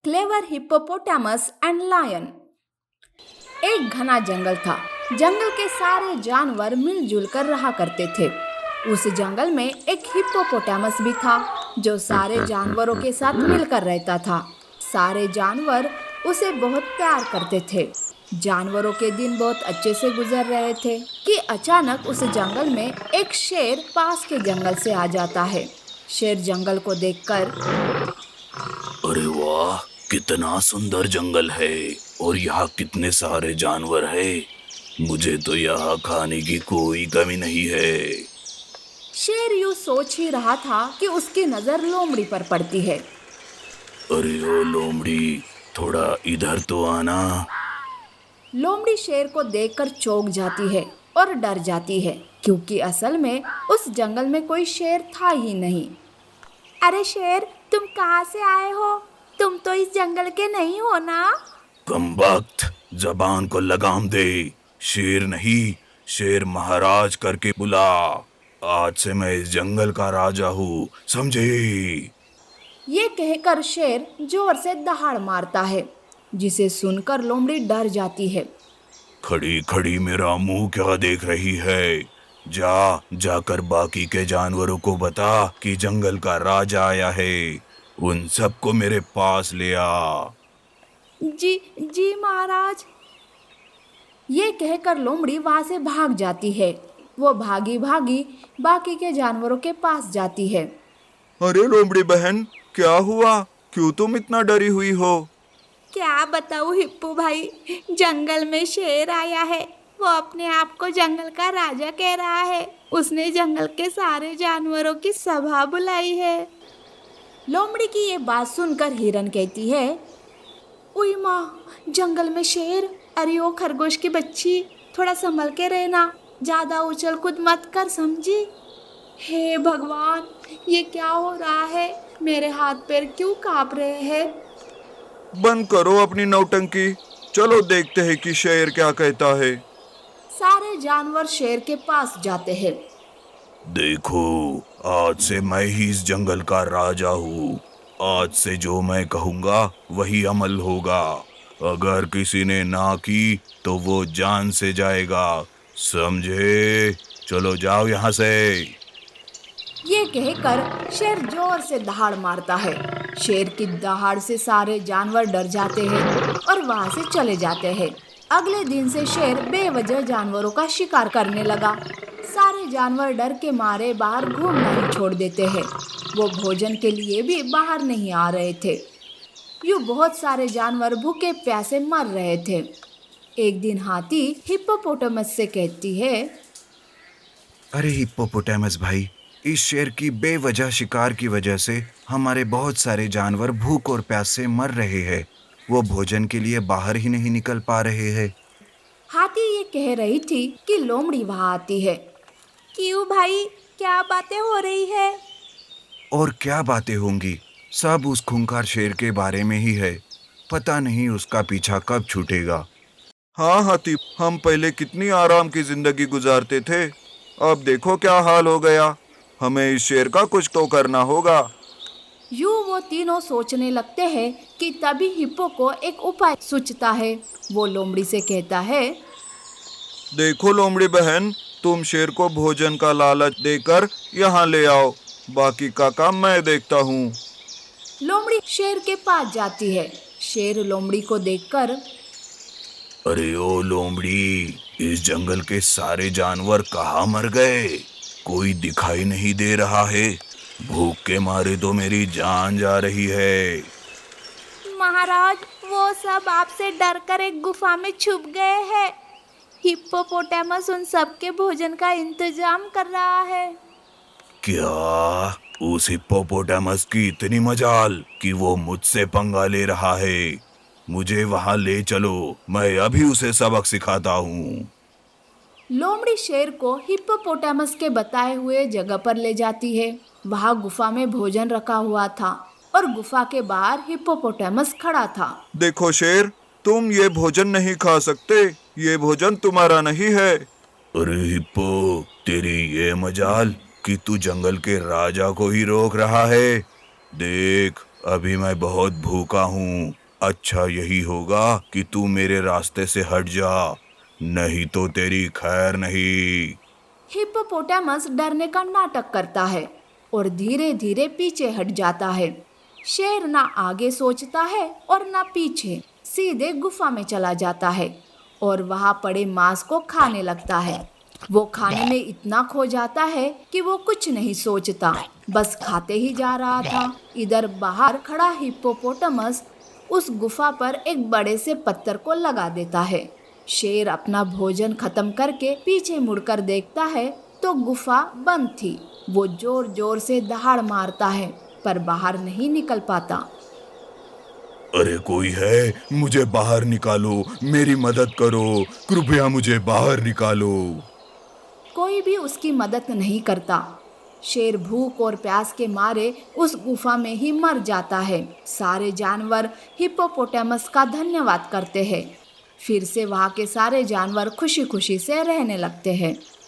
Clever hippopotamus and lion. एक घना जंगल था। जंगल के सारे जानवर मिलजुल कर रहा करते थे। उस जंगल में एक हिप्पोपोटामस भी था जो सारे जानवरों के साथ मिलकर रहता था। सारे जानवर उसे बहुत प्यार करते थे। जानवरों के दिन बहुत अच्छे से गुजर रहे थे कि अचानक उस जंगल में एक शेर पास के जंगल से आ जाता है। शेर जंगल को देखकर, अरे वाह, कितना सुंदर जंगल है और यहाँ कितने सारे जानवर हैं। मुझे तो यहाँ खाने की कोई कमी नहीं है। शेर यूं सोच ही रहा था कि उसकी नजर लोमड़ी पर पड़ती है। अरे ओ लोमड़ी, थोड़ा इधर तो आना। लोमड़ी शेर को देखकर चौंक जाती है और डर जाती है क्योंकि असल में उस जंगल में कोई शेर था ही नहीं। अरे शेर, तुम कहाँ से आए हो? तुम तो इस जंगल के नहीं हो ना? कमबख्त, जबान को लगाम दे। शेर नहीं, शेर महाराज करके बुला। आज से मैं इस जंगल का राजा हूँ, समझे? ये कहकर शेर जोर से दहाड़ मारता है, जिसे सुनकर लोमड़ी डर जाती है। खड़ी खड़ी मेरा मुंह क्या देख रही है? जाकर बाकी के जानवरों को बता कि जंगल का राजा आया है। उन सबको मेरे पास ले आ। जी जी महाराज। ये कहकर लोमड़ी वहां से भाग जाती है। वो भागी भागी बाकी के जानवरों के पास जाती है। अरे लोमड़ी बहन, क्या हुआ? क्यों तुम इतना डरी हुई हो? क्या बताऊं हिप्पू भाई, जंगल में शेर आया है। वो अपने आप को जंगल का राजा कह रहा है। उसने जंगल के सारे जानवरों की सभा बुलाई है। लोमड़ी की ये बात सुनकर हिरन कहती है, उई माँ, जंगल में शेर! अरे ओ खरगोश की बच्ची, थोड़ा संभल के रहना, ज्यादा उछल कूद मत कर, समझी? हे भगवान, ये क्या हो रहा है? मेरे हाथ पैर क्यों कांप रहे हैं? बंद करो अपनी नौटंकी। चलो देखते हैं कि शेर क्या कहता है। सारे जानवर शेर के पास जाते हैं। देखो, आज से मैं ही इस जंगल का राजा हूँ। आज से जो मैं कहूँगा वही अमल होगा। अगर किसी ने ना की तो वो जान से जाएगा, समझे? चलो जाओ यहाँ से। ये कहकर शेर जोर से दहाड़ मारता है। शेर की दहाड़ से सारे जानवर डर जाते हैं और वहां से चले जाते हैं। अगले दिन से शेर बेवजह जानवरों का शिकार करने लगा। सारे जानवर डर के मारे बाहर घूमना ही छोड़ देते हैं। वो भोजन के लिए भी बाहर नहीं आ रहे थे। यूं बहुत सारे जानवर भूखे प्यासे मर रहे थे। एक दिन हाथी हिप्पोपोटामस से कहती है, अरे हिप्पोपोटामस भाई, इस शेर की बेवजह शिकार की वजह से हमारे बहुत सारे जानवर भूख और प्यास से मर रहे हैं। वो भोजन के लिए बाहर ही नहीं निकल पा रहे हैं। हाथी ये कह रही थी कि लोमड़ी वहां आती है। क्यों भाई, क्या बातें हो रही है? और क्या बातें होंगी, सब उस खूंखार शेर के बारे में ही है। पता नहीं उसका पीछा कब छूटेगा। हाँ हाथी, हम पहले कितनी आराम की जिंदगी गुजारते थे, अब देखो क्या हाल हो गया। हमें इस शेर का कुछ तो करना होगा। यूं वो तीनों सोचने लगते हैं कि तभी हिप्पो को एक उपाय सूझता है। वो लोमड़ी से कहता है, देखो लोमड़ी बहन, तुम शेर को भोजन का लालच देकर यहाँ ले आओ। बाकी का काम मैं देखता हूँ। लोमड़ी शेर के पास जाती है। शेर लोमड़ी को देखकर, अरे ओ लोमड़ी, इस जंगल के सारे जानवर कहाँ मर गए? कोई दिखाई नहीं दे रहा है। भूख के मारे तो मेरी जान जा रही है। महाराज, वो सब आपसे डरकर एक गुफा में छुप गए हैं। हिप्पोपोटामस उन सबके भोजन का इंतजाम कर रहा है। क्या? उस हिप्पोपोटामस की इतनी मजाल कि वो मुझसे पंगा ले रहा है। मुझे वहां ले चलो, मैं अभी उसे सबक सिखाता हूँ। लोमड़ी शेर को हिप्पोपोटामस के बताए हुए जगह पर ले जाती है। वहां गुफा में भोजन रखा हुआ था और गुफा के बाहर हिप्पोपोटामस खड़ा था। देखो शेर, तुम ये भोजन नहीं खा सकते। ये भोजन तुम्हारा नहीं है। अरे हिप्पो, तेरी ये मजाल कि तू जंगल के राजा को ही रोक रहा है। देख, अभी मैं बहुत भूखा हूँ। अच्छा यही होगा कि तू मेरे रास्ते से हट जा, नहीं तो तेरी खैर नहीं। हिप्पोपोटामस डरने का नाटक करता है और धीरे धीरे पीछे हट जाता है। शेर ना आगे सोचता है और ना पीछे, सीधे गुफा में चला जाता है और वहां पड़े मांस को खाने लगता है। वो खाने में इतना खो जाता है कि वो कुछ नहीं सोचता, बस खाते ही जा रहा था। इधर बाहर खड़ा हिप्पोपोटामस उस गुफा पर एक बड़े से पत्थर को लगा देता है। शेर अपना भोजन खत्म करके पीछे मुड़कर देखता है तो गुफा बंद थी। वो जोर जोर से दहाड़ मारता है पर बाहर नहीं निकल पाता। अरे कोई है, मुझे बाहर निकालो, मेरी मदद करो, कृपया मुझे बाहर निकालो। कोई भी उसकी मदद नहीं करता। शेर भूख और प्यास के मारे उस गुफा में ही मर जाता है। सारे जानवर हिप्पोपोटामस का धन्यवाद करते हैं। फिर से वहाँ के सारे जानवर खुशी खुशी से रहने लगते हैं।